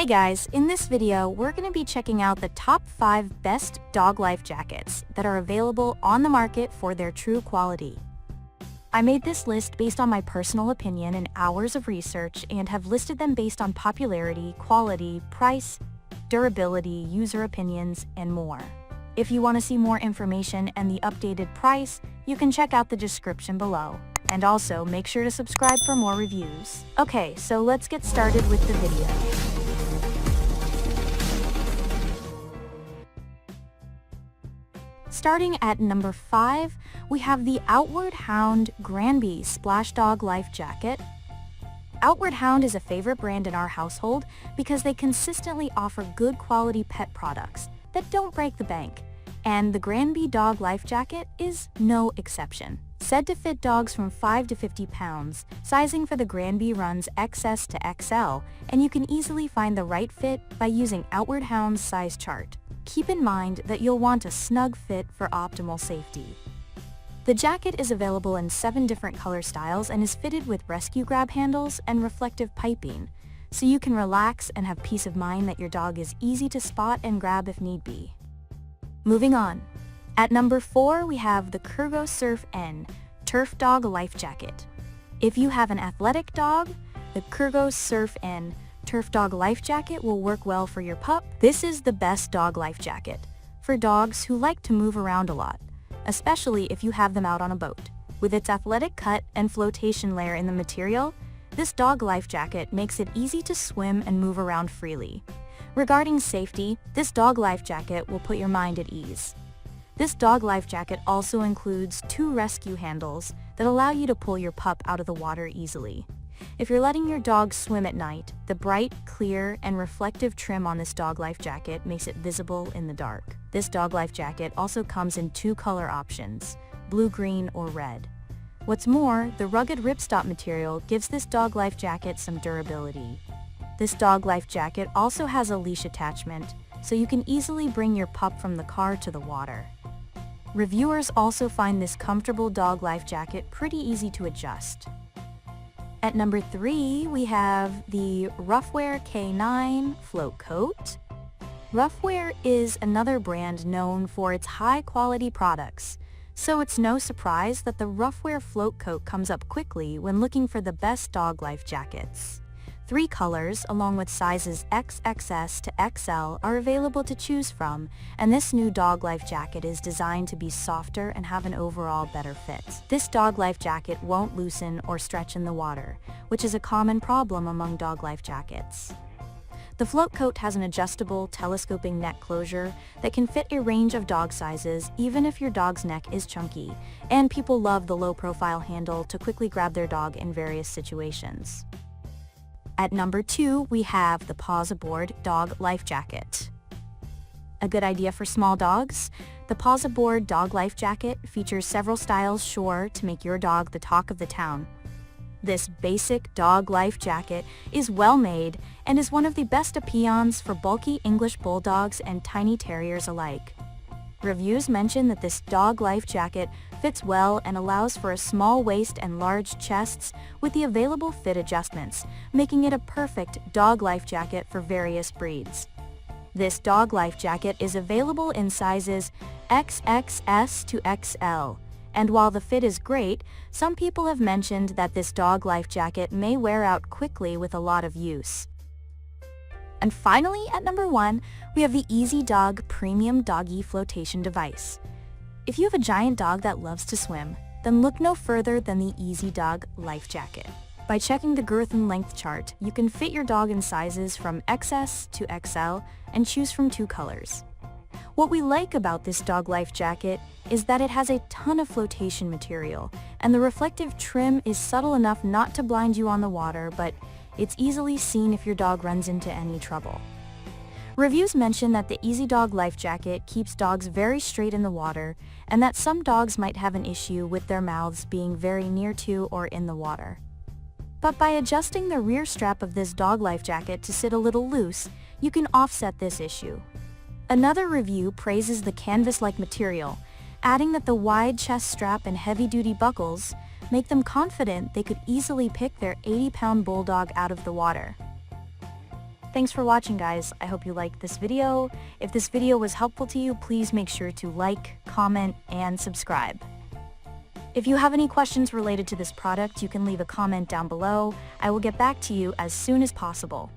Hey guys, in this video, we're going to be checking out the top 5 best dog life jackets that are available on the market for their true quality. I made this list based on my personal opinion and hours of research and have listed them based on popularity, quality, price, durability, user opinions, and more. If you want to see more information and the updated price, you can check out the description below. And also, make sure to subscribe for more reviews. Okay, so let's get started with the video. Starting at number 5, we have the Outward Hound Granby Splash Dog Life Jacket. Outward Hound is a favorite brand in our household because they consistently offer good quality pet products that don't break the bank, and the Granby Dog Life Jacket is no exception. Said to fit dogs from 5 to 50 pounds, sizing for the Granby runs XS to XL, and you can easily find the right fit by using Outward Hound's size chart. Keep in mind that you'll want a snug fit for optimal safety. The jacket is available in 7 different color styles and is fitted with rescue grab handles and reflective piping, so you can relax and have peace of mind that your dog is easy to spot and grab if need be. Moving on. At number 4, we have the Kurgo Surf N Turf Dog Life Jacket. If you have an athletic dog, the Kurgo Surf N Turf Dog Life Jacket will work well for your pup. This is the best dog life jacket for dogs who like to move around a lot, especially if you have them out on a boat. With its athletic cut and flotation layer in the material, this dog life jacket makes it easy to swim and move around freely. Regarding safety, this dog life jacket will put your mind at ease. This dog life jacket also includes 2 rescue handles that allow you to pull your pup out of the water easily. If you're letting your dog swim at night, the bright, clear, and reflective trim on this dog life jacket makes it visible in the dark. This dog life jacket also comes in 2 color options, blue, green, or red. What's more, the rugged ripstop material gives this dog life jacket some durability. This dog life jacket also has a leash attachment, so you can easily bring your pup from the car to the water. Reviewers also find this comfortable dog life jacket pretty easy to adjust. At number 3, we have the Ruffwear K9 Float Coat. Ruffwear is another brand known for its high-quality products, so it's no surprise that the Ruffwear Float Coat comes up quickly when looking for the best dog life jackets. 3 colors, along with sizes XXS to XL, are available to choose from, and this new dog life jacket is designed to be softer and have an overall better fit. This dog life jacket won't loosen or stretch in the water, which is a common problem among dog life jackets. The float coat has an adjustable, telescoping neck closure that can fit a range of dog sizes even if your dog's neck is chunky, and people love the low-profile handle to quickly grab their dog in various situations. At number 2, we have the Paws Aboard Dog Life Jacket. A good idea for small dogs? The Paws Aboard Dog Life Jacket features several styles sure to make your dog the talk of the town. This basic dog life jacket is well made and is one of the best options for bulky English bulldogs and tiny terriers alike. Reviews mention that this dog life jacket fits well and allows for a small waist and large chests with the available fit adjustments, making it a perfect dog life jacket for various breeds. This dog life jacket is available in sizes XXS to XL, and while the fit is great, some people have mentioned that this dog life jacket may wear out quickly with a lot of use. And finally, at number 1, we have the EzyDog Premium Doggy Flotation Device. If you have a giant dog that loves to swim, then look no further than the EzyDog Life Jacket. By checking the girth and length chart, you can fit your dog in sizes from XS to XL and choose from 2 colors. What we like about this dog life jacket is that it has a ton of flotation material, and the reflective trim is subtle enough not to blind you on the water, but it's easily seen if your dog runs into any trouble. Reviews mention that the EzyDog Life Jacket keeps dogs very straight in the water, and that some dogs might have an issue with their mouths being very near to or in the water. But by adjusting the rear strap of this dog life jacket to sit a little loose, you can offset this issue. Another review praises the canvas-like material, adding that the wide chest strap and heavy-duty buckles make them confident they could easily pick their 80-pound bulldog out of the water. Thanks for watching, guys. I hope you liked this video. If this video was helpful to you, please make sure to like, comment, and subscribe. If you have any questions related to this product, you can leave a comment down below. I will get back to you as soon as possible.